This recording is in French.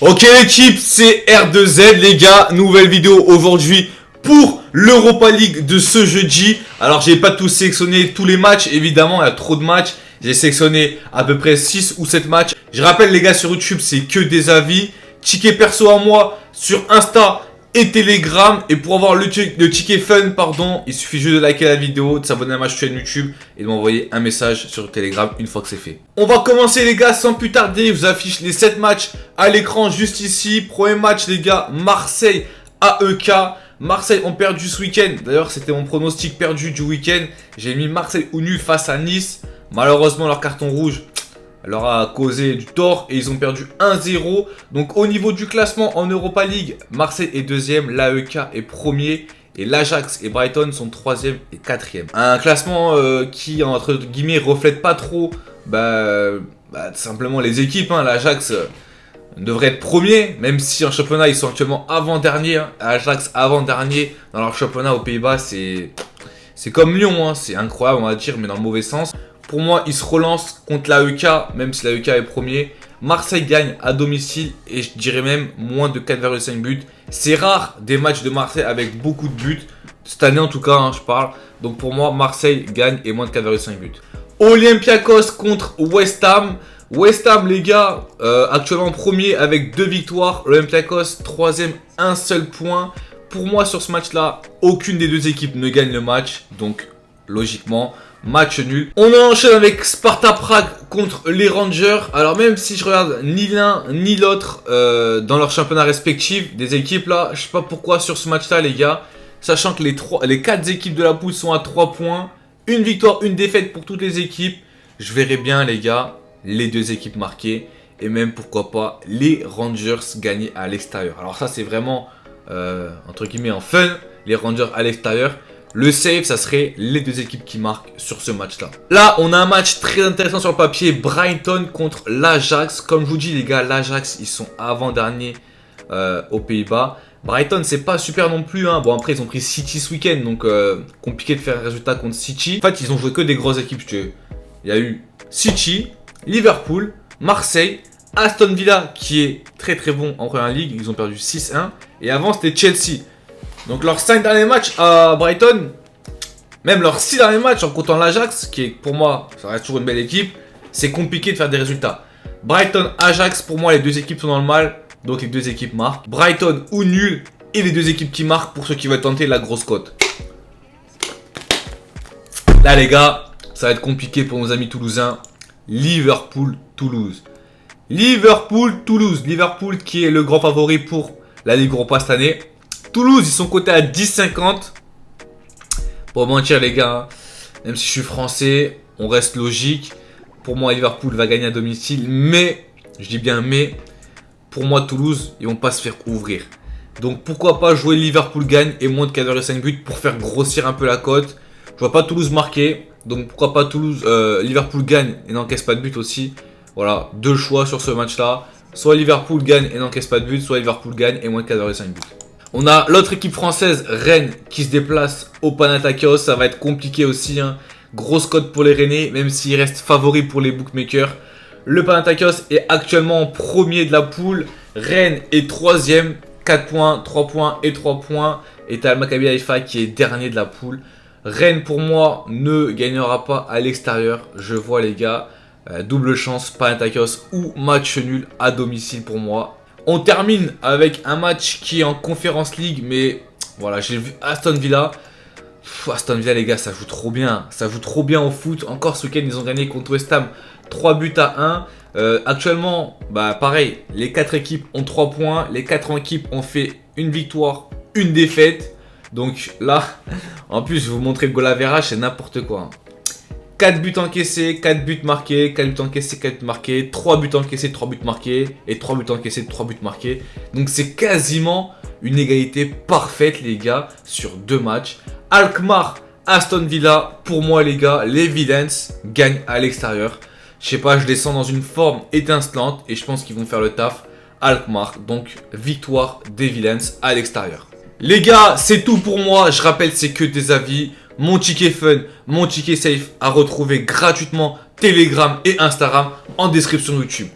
Ok l'équipe, c'est R2Z les gars, nouvelle vidéo aujourd'hui pour l'Europa League de ce jeudi. Alors j'ai pas tout sélectionné tous les matchs, évidemment il y a trop de matchs. J'ai sélectionné à peu près 6 ou 7 matchs. Je rappelle les gars, sur YouTube c'est que des avis. Ticket perso à moi sur Insta et Telegram. Et pour avoir le ticket fun, il suffit juste de liker la vidéo, de s'abonner à ma chaîne YouTube et de m'envoyer un message sur Telegram une fois que c'est fait. On va commencer les gars sans plus tarder. Je vous affiche les 7 matchs à l'écran juste ici. Premier match les gars, Marseille AEK. Marseille ont perdu ce week-end. D'ailleurs c'était mon pronostic perdu du week-end. J'ai mis Marseille ou nul face à Nice. Malheureusement leur carton rouge leur a causé du tort et ils ont perdu 1-0. Donc au niveau du classement en Europa League, Marseille est deuxième, l'AEK est premier et l'Ajax et Brighton sont troisième et quatrième. Un classement qui entre guillemets reflète pas trop simplement les équipes. L'Ajax devrait être premier, même si en championnat ils sont actuellement avant-dernier. L'Ajax avant-dernier dans leur championnat aux Pays-Bas, c'est comme Lyon, c'est incroyable on va dire, mais dans le mauvais sens. Pour moi, ils se relancent contre l'AEK, même si l'AEK est premier. Marseille gagne à domicile et je dirais même moins de 4,5 buts. C'est rare des matchs de Marseille avec beaucoup de buts. Cette année en tout cas, je parle. Donc pour moi, Marseille gagne et moins de 4,5 buts. Olympiakos contre West Ham. West Ham les gars, actuellement premier avec 2 victoires. Olympiakos troisième, un seul point. Pour moi sur ce match là, aucune des deux équipes ne gagne le match. Donc logiquement, match nul. On enchaîne avec Sparta Prague contre les Rangers. Alors même si je regarde ni l'un ni l'autre dans leur championnat respectif des équipes là, je sais pas pourquoi sur ce match là les gars, sachant que les 4 équipes de la poule sont à 3 points, une victoire, une défaite pour toutes les équipes, je verrais bien les gars les deux équipes marquées et même pourquoi pas les Rangers gagner à l'extérieur. Alors ça c'est vraiment entre guillemets en fun, les Rangers à l'extérieur. Le save, ça serait les deux équipes qui marquent sur ce match-là. Là, on a un match très intéressant sur le papier. Brighton contre l'Ajax. Comme je vous dis, les gars, l'Ajax, ils sont avant-derniers aux Pays-Bas. Brighton, c'est pas super non plus. Bon, après, ils ont pris City ce week-end. Donc, compliqué de faire un résultat contre City. En fait, ils ont joué que des grosses équipes. Il y a eu City, Liverpool, Marseille, Aston Villa, qui est très très bon en première ligue. Ils ont perdu 6-1. Et avant, c'était Chelsea. Donc leurs 5 derniers matchs à Brighton, même leurs 6 derniers matchs en comptant l'Ajax, qui est pour moi, ça reste toujours une belle équipe, c'est compliqué de faire des résultats. Brighton, Ajax, pour moi les deux équipes sont dans le mal, donc les deux équipes marquent. Brighton ou nul, et les deux équipes qui marquent pour ceux qui veulent tenter la grosse cote. Là les gars, ça va être compliqué pour nos amis toulousains. Liverpool-Toulouse. Liverpool-Toulouse. Liverpool qui est le grand favori pour la Ligue Europa cette année. Toulouse, ils sont cotés à 10,50. Pour mentir les gars, même si je suis français, on reste logique. Pour moi, Liverpool va gagner à domicile. Mais, je dis bien mais, pour moi, Toulouse, ils vont pas se faire ouvrir. Donc pourquoi pas jouer Liverpool gagne et moins de 4,5 buts pour faire grossir un peu la cote. Je vois pas Toulouse marquer. Donc pourquoi pas Liverpool gagne et n'encaisse pas de but aussi. Voilà, deux choix sur ce match-là. Soit Liverpool gagne et n'encaisse pas de but, soit Liverpool gagne et moins de 4,5 buts. On a l'autre équipe française, Rennes, qui se déplace au Panathinaikos. Ça va être compliqué aussi. Grosse cote pour les Rennais, même s'ils restent favoris pour les bookmakers. Le Panathinaikos est actuellement premier de la poule. Rennes est troisième, 4 points, 3 points et 3 points. Et t'as le Maccabi Haïfa qui est dernier de la poule. Rennes, pour moi, ne gagnera pas à l'extérieur. Je vois les gars, double chance, Panathinaikos ou match nul à domicile pour moi. On termine avec un match qui est en Conference League, mais voilà, j'ai vu Aston Villa. Aston Villa, les gars, ça joue trop bien. Ça joue trop bien au foot. Encore ce week-end, ils ont gagné contre West Ham 3 buts à 1. Actuellement, pareil, les 4 équipes ont 3 points. Les 4 équipes ont fait une victoire, une défaite. Donc là, en plus, je vais vous montrer le goal average, c'est n'importe quoi. 4 buts encaissés, 4 buts marqués, 4 buts encaissés, 4 buts marqués, 3 buts encaissés, 3 buts marqués, et 3 buts encaissés, 3 buts marqués. Donc c'est quasiment une égalité parfaite les gars sur 2 matchs. Alkmaar, Aston Villa, pour moi les gars, les Villains gagnent à l'extérieur. Je sais pas, je les sens dans une forme étincelante et je pense qu'ils vont faire le taf. Alkmaar, donc victoire des Villains à l'extérieur. Les gars, c'est tout pour moi. Je rappelle, c'est que des avis. Mon ticket fun, mon ticket safe à retrouver gratuitement Telegram et Instagram en description YouTube.